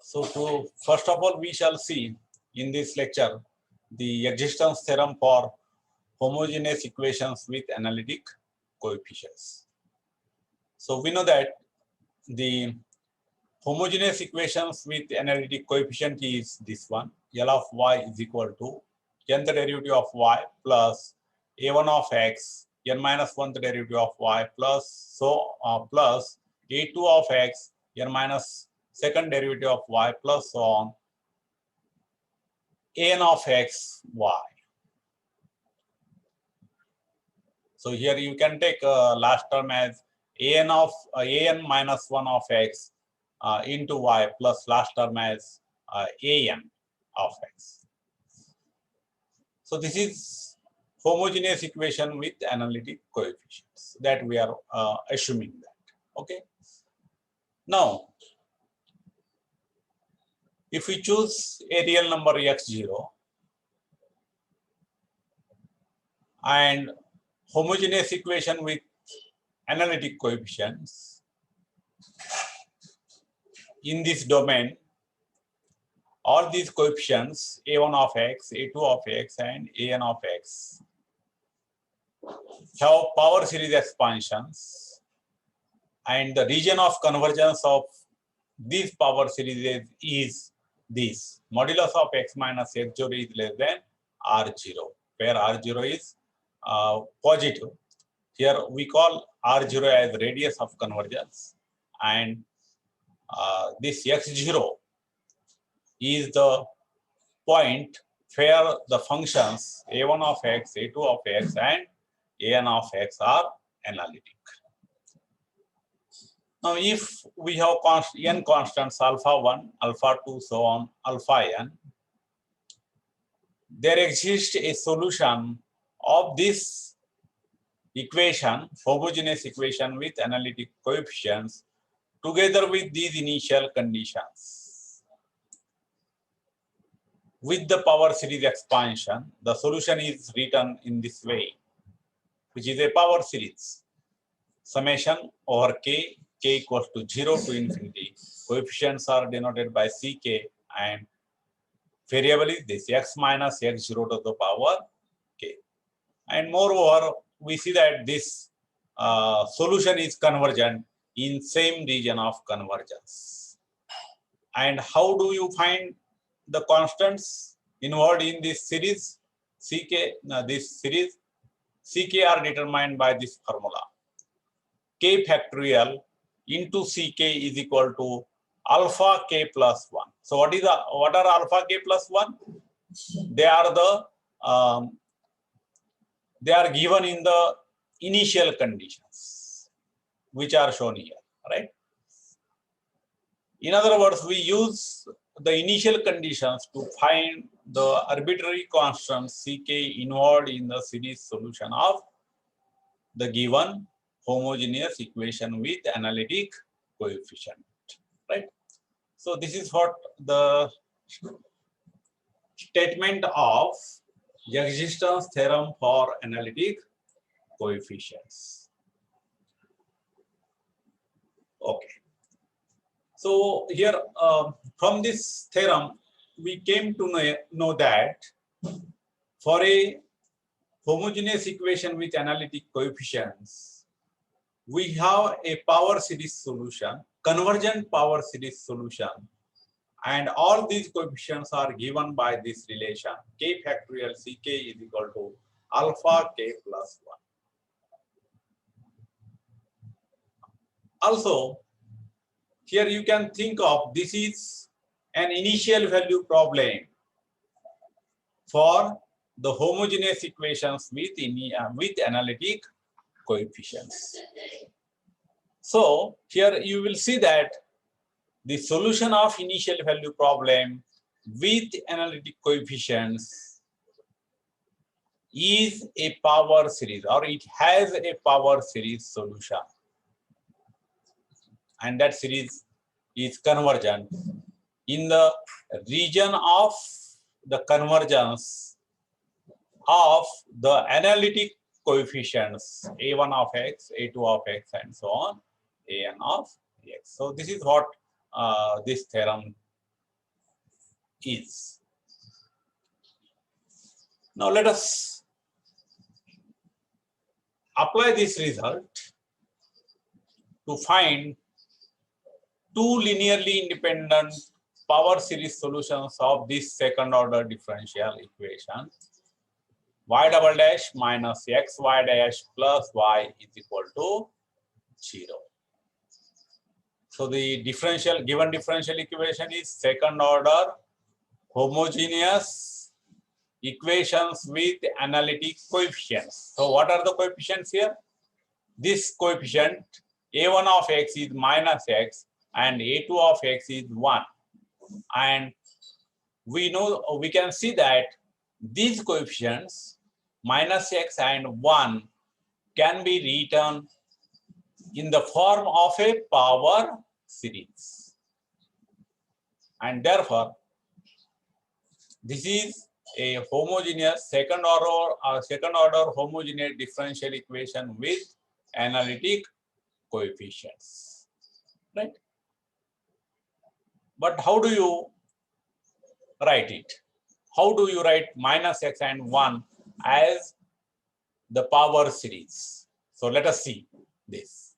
So first of all, we shall see in this lecture the existence theorem for homogeneous equations with analytic coefficients. So we know that the homogeneous equations with analytic coefficient is this one. L of y is equal to nth derivative of y plus a1 of x, n minus 1th derivative of y plus plus a2 of x, n minus 2nd derivative of y plus so on an of x y. So here you can take last term as an minus 1 of x into y plus last term as an of x. So this is homogeneous equation with analytic coefficients that we are assuming that. Okay. Now, if we choose a real number x0 and homogeneous equation with analytic coefficients in this domain, all these coefficients a1 of x, a2 of x and an of x have power series expansions, and the region of convergence of these power series is this modulus of x minus x0 is less than r0, where r0 is positive. Here we call r0 as radius of convergence, and this x0 is the point where the functions a1 of x, a2 of x and an of x are analytic. Now, if we have n constants alpha 1, alpha 2, so on, alpha n, there exists a solution of this equation, homogeneous equation with analytic coefficients, together with these initial conditions. With the power series expansion, the solution is written in this way, which is a power series. Summation over k equals to 0 to infinity. Coefficients are denoted by ck, and variable is this x minus x0 to the power k. And moreover, we see that this solution is convergent in same region of convergence. And how do you find the constants involved in this series? This series ck are determined by this formula. K factorial into ck is equal to alpha k plus 1. So what are alpha k plus 1? They are they are given in the initial conditions, which are shown here, right? In other words, we use the initial conditions to find the arbitrary constants ck involved in the series solution of the given homogeneous equation with analytic coefficient, right? So this is what the statement of the existence theorem for analytic coefficients. Okay. So here from this theorem, we came to know that for a homogeneous equation with analytic coefficients, we have a power series solution, convergent power series solution, and all these coefficients are given by this relation k factorial ck is equal to alpha k plus 1. Also, here you can think of this is an initial value problem for the homogeneous equations with analytic coefficients. So here you will see that the solution of initial value problem with analytic coefficients is a power series, or it has a power series solution, and that series is convergent in the region of the convergence of the analytic coefficients a1 of x, a2 of x and so on, an of x. So this is what this theorem is. Now let us apply this result to find two linearly independent power series solutions of this second order differential equation. Y double dash minus x y dash plus y is equal to 0. So the given differential equation is second order homogeneous equations with analytic coefficients. So what are the coefficients here? This coefficient a1 of x is minus x and a2 of x is 1. And we can see that these coefficients minus x and 1 can be written in the form of a power series. And therefore, this is a homogeneous second order homogeneous differential equation with analytic coefficients, right? But how do you write it? How do you write minus x and 1 as the power series? So let us see this.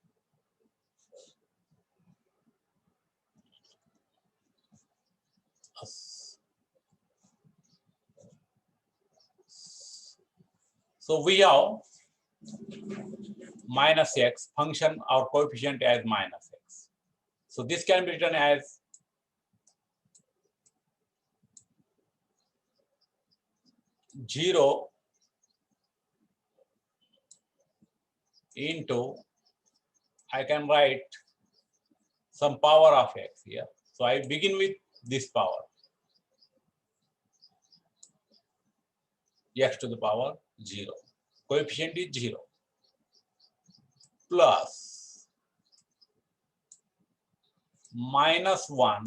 So we have minus x function or coefficient as minus x. So this can be written as zero into, I can write some power of x here. So I begin with this power, x to the power 0. Coefficient is 0 plus minus 1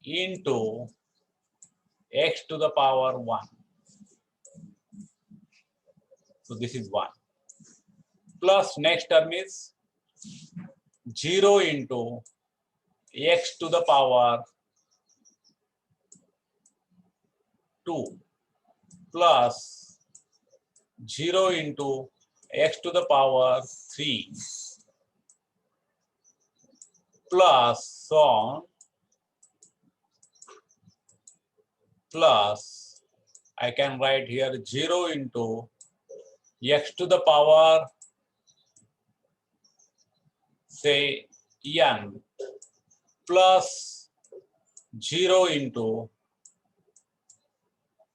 into x to the power 1. So this is 1. Plus next term is 0 into x to the power 2 plus 0 into x to the power 3 plus so on plus I can write here 0 into x to the power say n plus 0 into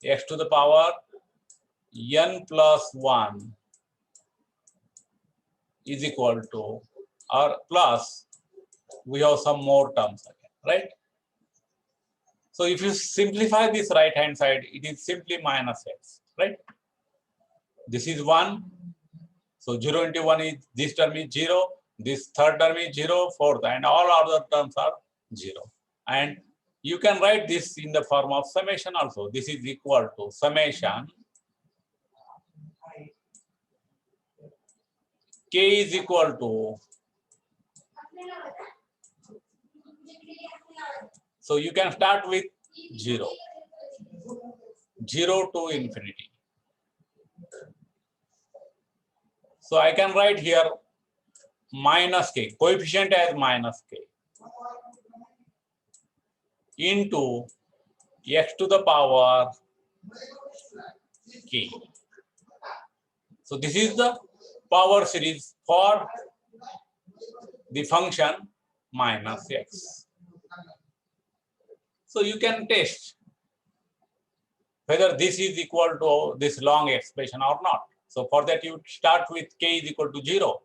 x to the power n plus 1 is equal to, or plus we have some more terms again, right? So if you simplify this right hand side, it is simply minus x, right? This is 1. So 0 into 1 is, this term is 0, this third term is 0, fourth, and all other terms are 0. And you can write this in the form of summation also. This is equal to summation k is equal to, so you can start with 0, 0 to infinity. So I can write here minus k, coefficient as minus k, into x to the power k. So this is the power series for the function minus x. So you can test whether this is equal to this long expression or not. So for that you start with k is equal to 0.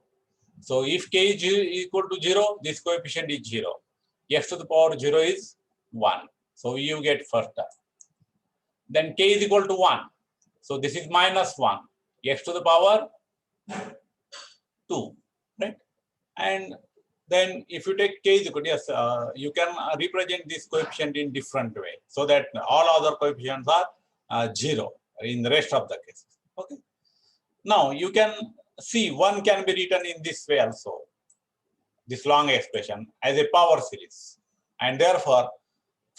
So if k is equal to 0, this coefficient is 0. X to the power 0 is 1. So you get first term. Then k is equal to 1. So this is minus 1. X to the power 2, right? And then if you take k is equal to, yes, you can represent this coefficient in different way so that all other coefficients are 0 in the rest of the cases. Okay. Now you can see one can be written in this way also, this long expression as a power series. And therefore,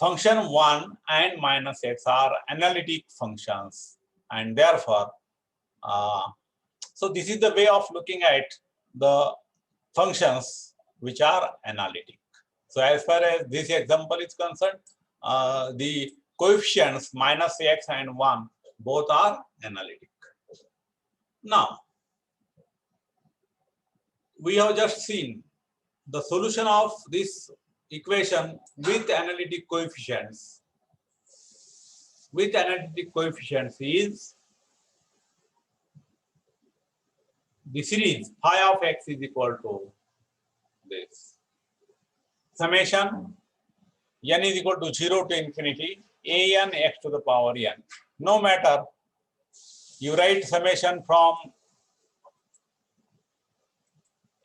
function 1 and minus x are analytic functions, and therefore, so this is the way of looking at the functions which are analytic. So as far as this example is concerned, the coefficients minus x and 1 both are analytic. Now, we have just seen the solution of this equation with analytic coefficients. With analytic coefficients is the series phi of x is equal to this summation n is equal to 0 to infinity an x to the power n. No matter you write summation from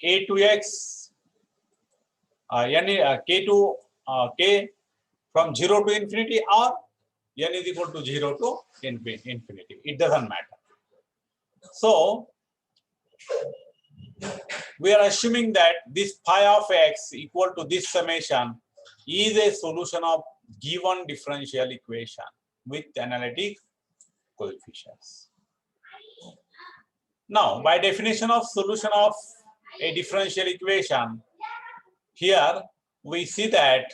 a to x k to k from 0 to infinity, or n is equal to 0 to infinity. It doesn't matter. So we are assuming that this phi of x equal to this summation is a solution of given differential equation with analytic coefficients. Now, by definition of solution of a differential equation, here we see that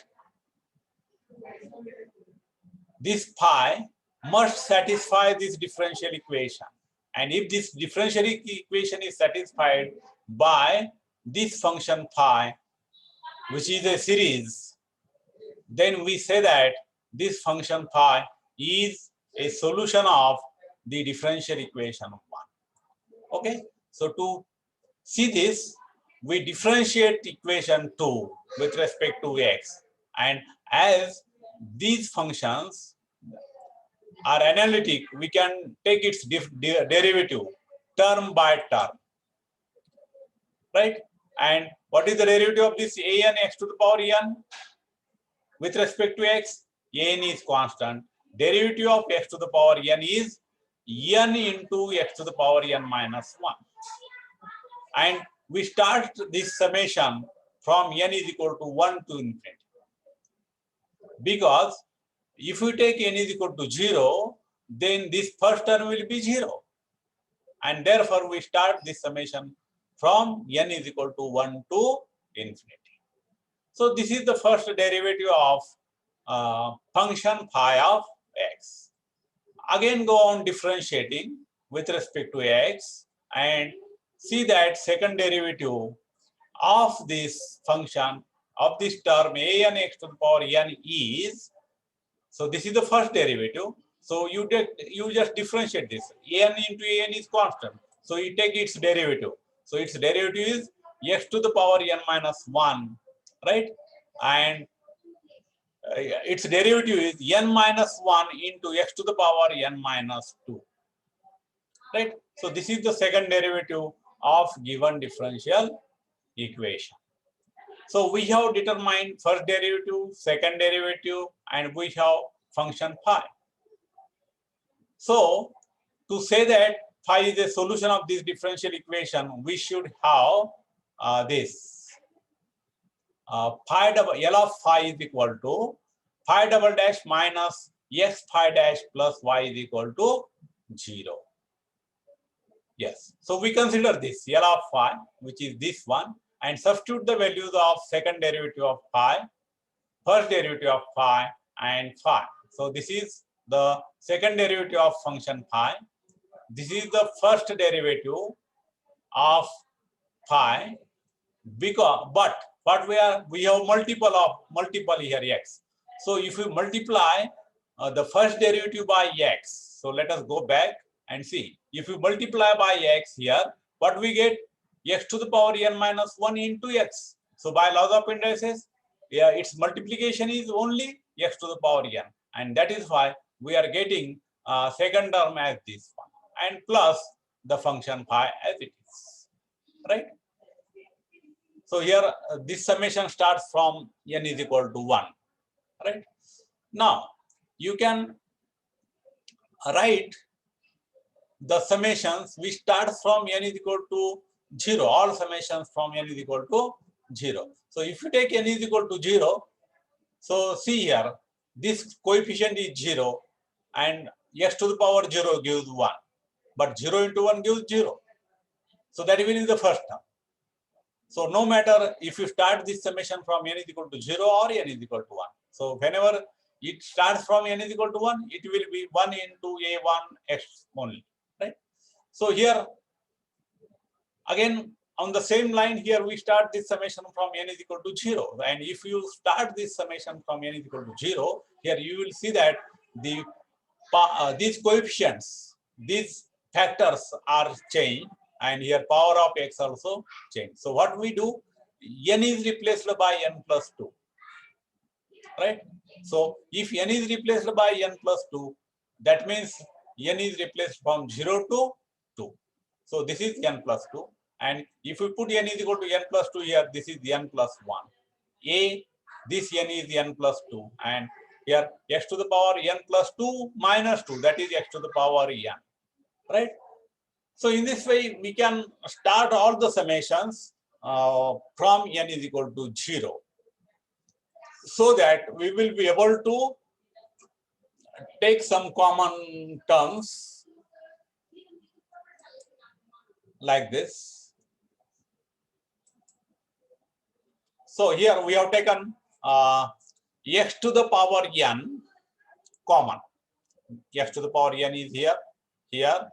this phi must satisfy this differential equation. And if this differential equation is satisfied by this function phi, which is a series, then we say that this function phi is a solution of the differential equation 1. Okay, so to see this, we differentiate equation 2 with respect to x, and as these functions are analytic, we can take its derivative term by term, right? And what is the derivative of this an x to the power n with respect to x? N is constant. Derivative of x to the power n is n into x to the power n minus 1. And we start this summation from n is equal to 1 to infinity. Because if we take n is equal to 0, then this first term will be 0. And therefore, we start this summation from n is equal to 1 to infinity. So this is the first derivative of function phi of x. Again, go on differentiating with respect to x and see that second derivative of this function of this term an x to the power n is, so this is the first derivative. So you just differentiate this. N into an is constant. So you take its derivative. So its derivative is x to the power n minus 1, right? And its derivative is n minus 1 into x to the power n minus 2, right? So this is the second derivative of given differential equation. So we have determined first derivative, second derivative, and we have function phi. So to say that phi is a solution of this differential equation, we should have this phi double L of phi is equal to phi double dash minus x phi dash plus y is equal to 0. Yes. So we consider this L of phi, which is this one, and substitute the values of second derivative of phi, first derivative of phi, and phi. So this is the second derivative of function phi. This is the first derivative of phi, because but we have multiple here x. So if you multiply the first derivative by x, so let us go back and see. If you multiply by x here, what we get? X to the power n minus 1 into x. So by laws of indices, yeah, its multiplication is only x to the power n, and that is why we are getting second term as this one, and plus the function phi as it is, right? So here this summation starts from n is equal to 1, right? Now you can write the summations which starts from n is equal to 0, all summations from n is equal to 0. So if you take n is equal to 0, so see here, this coefficient is 0 and x to the power 0 gives 1. But 0 into 1 gives 0. So that will be the first term. So no matter if you start this summation from n is equal to 0 or n is equal to 1. So whenever it starts from n is equal to 1, it will be 1 into a1 x only, right? So here again on the same line here we start this summation from n is equal to 0. And if you start this summation from n is equal to 0, here you will see that these coefficients, these factors are changed, and here power of x also changed. So what we do, n is replaced by n plus 2, right? So if n is replaced by n plus 2, that means n is replaced from 0 to 2. So this is n plus 2. And if we put n is equal to n plus 2 here, this is n plus 1. This n is n plus 2. And here x to the power n plus 2 minus 2, that is x to the power n, right? So in this way, we can start all the summations from n is equal to 0, so that we will be able to take some common terms like this. So here we have taken x to the power n common. X to the power n is here, here,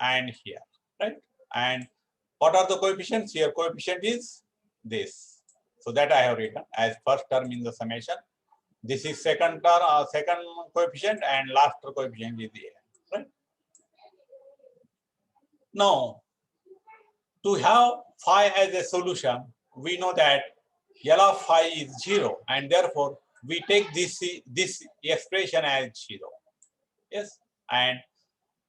and here, right? And what are the coefficients? Here coefficient is this. So that I have written as first term in the summation. This is second term, second coefficient, and last coefficient is here, right? Now, to have phi as a solution, we know that L of phi is 0, and therefore we take this expression as 0. Yes, and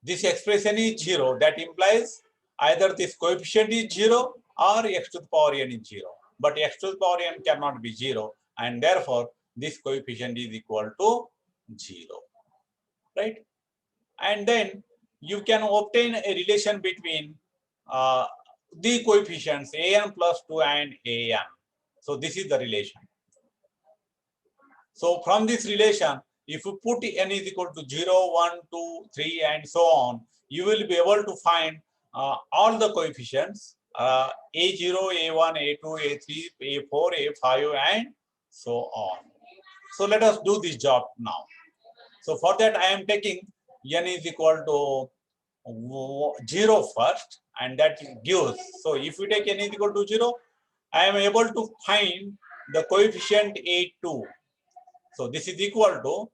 this expression is 0. That implies either this coefficient is 0 or x to the power n is 0. But x to the power n cannot be 0, and therefore this coefficient is equal to 0, right? And then you can obtain a relation between the coefficients an plus 2 and an. So this is the relation. So from this relation, if you put n is equal to 0, 1, 2, 3, and so on, you will be able to find all the coefficients a0, a1, a2, a3, a4, a5, and so on. So let us do this job now. So for that, I am taking n is equal to 0 first, and that gives. So if we take n is equal to 0, I am able to find the coefficient a2. So this is equal to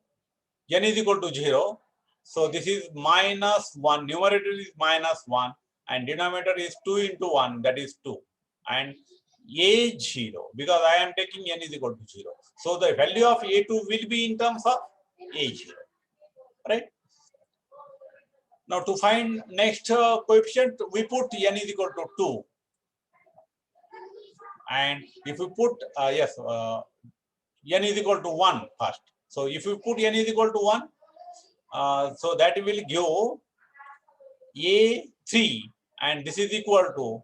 n is equal to 0. So this is minus 1. Numerator is minus 1, and denominator is 2 into 1, that is 2. And a0, because I am taking n is equal to 0. So the value of a2 will be in terms of a0, right? Now to find next coefficient, we put n is equal to 2. And if we put, n is equal to 1 first. So if you put n is equal to 1, so that will give a3, and this is equal to,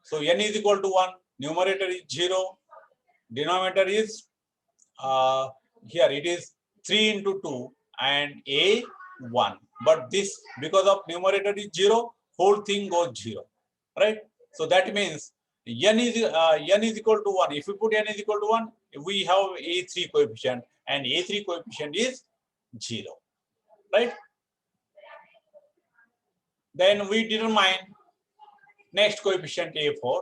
so n is equal to 1, numerator is 0, denominator is, here it is 3 into 2, and a1. But this, because of numerator is 0, whole thing goes 0, right? So that means n is equal to 1. If we put n is equal to 1, we have a3 coefficient, and a3 coefficient is 0, right? Then we determine next coefficient a4.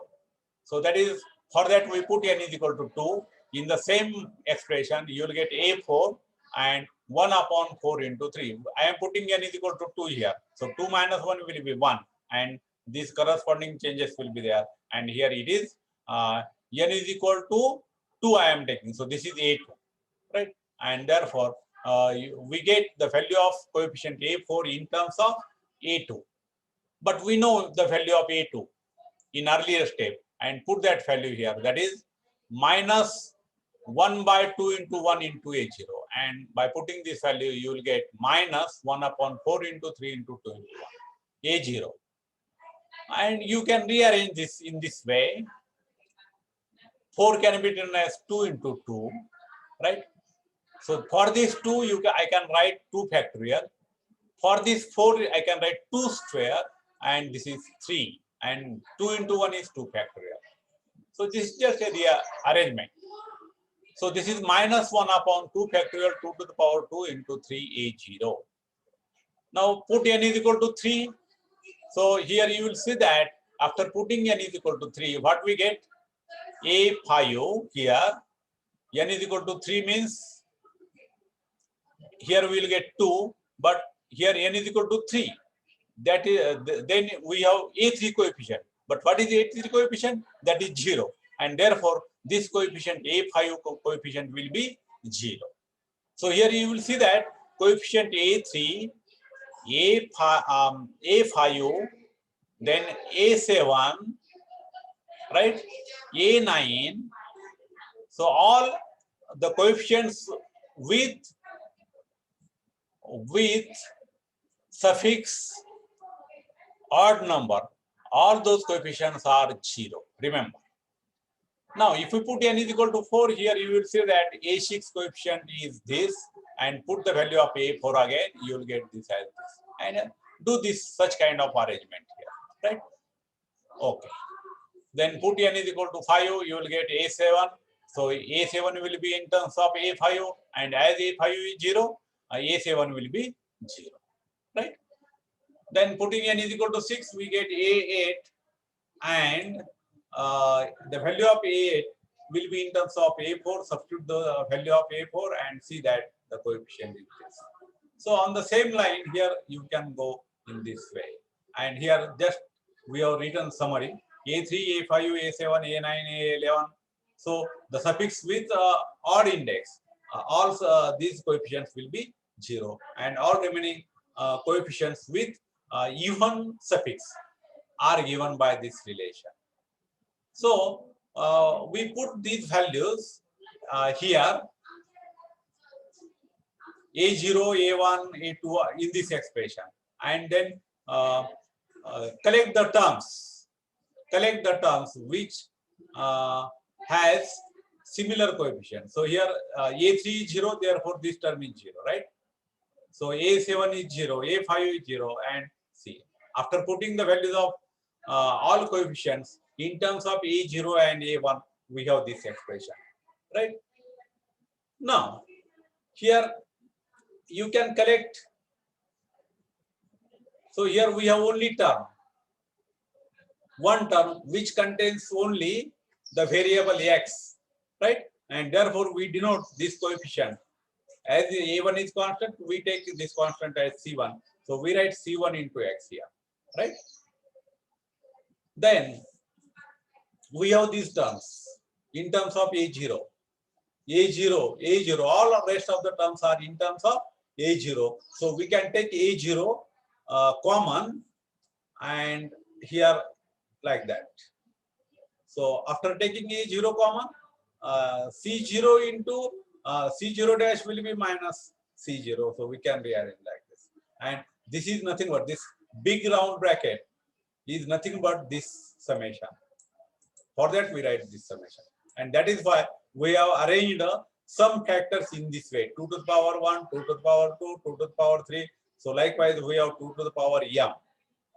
So that is, for that we put n is equal to 2. In the same expression, you will get a4 and 1 upon 4 into 3. I am putting n is equal to 2 here. So 2 minus 1 will be 1, and these corresponding changes will be there. And here it is n is equal to 2 I am taking. So this is a2, right? And therefore, we get the value of coefficient a4 in terms of a2. But we know the value of a2 in earlier step, and put that value here. That is minus 1 by 2 into 1 into a0. And by putting this value, you will get minus 1 upon 4 into 3 into 2 into 1, a0. And you can rearrange this in this way. 4 can be written as 2 into 2, right? So for this 2, I can write 2 factorial. For this 4, I can write 2 square, and this is 3. And 2 into 1 is 2 factorial. So this is just a arrangement. So this is minus 1 upon 2 factorial 2 to the power 2 into 3a0. Now put n is equal to 3. So here you will see that after putting n is equal to 3, what we get? A5 here, n is equal to 3 means here we will get 2, but here n is equal to 3. That is, then we have A3 coefficient. But what is A3 coefficient? That is 0. And therefore, this coefficient A5 coefficient will be 0. So here you will see that coefficient A3, A5, then A7, right? A9. So all the coefficients with suffix odd number, all those coefficients are 0. Remember. Now, if we put n is equal to 4 here, you will see that A6 coefficient is this, and put the value of A4 again, you will get this as this. And do this such kind of arrangement here, right? Okay. Then put n is equal to 5, you will get A7. So A7 will be in terms of A5, and as A5 is 0, A7 will be 0, right? Then putting n is equal to 6, we get A8, and the value of A8 will be in terms of A4. Substitute the value of A4 and see that the coefficient is this. So on the same line here, you can go in this way. And here just we have written summary: A3, A5, A7, A9, A11. So the suffix with odd index, all these coefficients will be 0, and all remaining coefficients with even suffix are given by this relation. So we put these values here, A0, A1, A2 in this expression, and then collect the terms which has similar coefficients. So here A3 is 0, therefore this term is 0, right? So A7 is 0, A5 is 0, and C. After putting the values of all coefficients in terms of A0 and A1, we have this expression, right? Now, here you can collect. So here we have only one term which contains only the variable x, right? And therefore we denote this coefficient. As A1 is constant, we take this constant as C1. So we write C1 into x here, right? Then we have these terms in terms of A0, all the rest of the terms are in terms of A0. So we can take A0 common, and here like that. So after taking A0 common, C0 into C0 dash will be minus C0. So we can rearrange like this. And this is nothing but this big round bracket is nothing but this summation. For that we write this summation. And that is why we have arranged some factors in this way: 2 to the power 1, 2 to the power 2, 2 to the power 3. So likewise we have 2 to the power m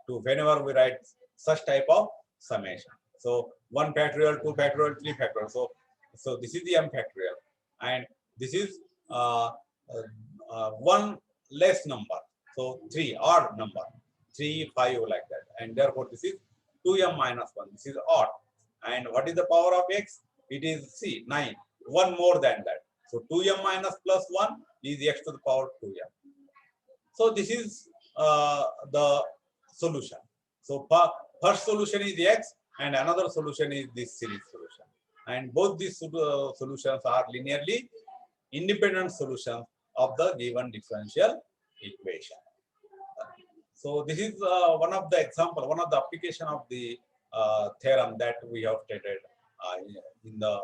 to whenever we write such type of summation. So 1 factorial, 2 factorial, 3 factorial. So this is the m factorial, and this is one less number. So 3 odd number, 3, 5 like that, and therefore this is 2m minus 1. This is odd. And what is the power of x? It is 9. 1 more than that. So 2m minus plus 1 is x to the power 2m. So this is the solution. So first solution is x, and another solution is this series solution. And both these solutions are linearly independent solutions of the given differential equation. So this is one of the example, one of the application of the theorem that we have stated in the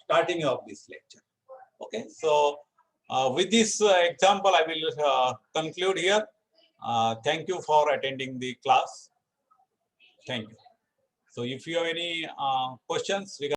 starting of this lecture. Okay, so with this example, I will conclude here. Thank you for attending the class. Thank you. So if you have any questions regarding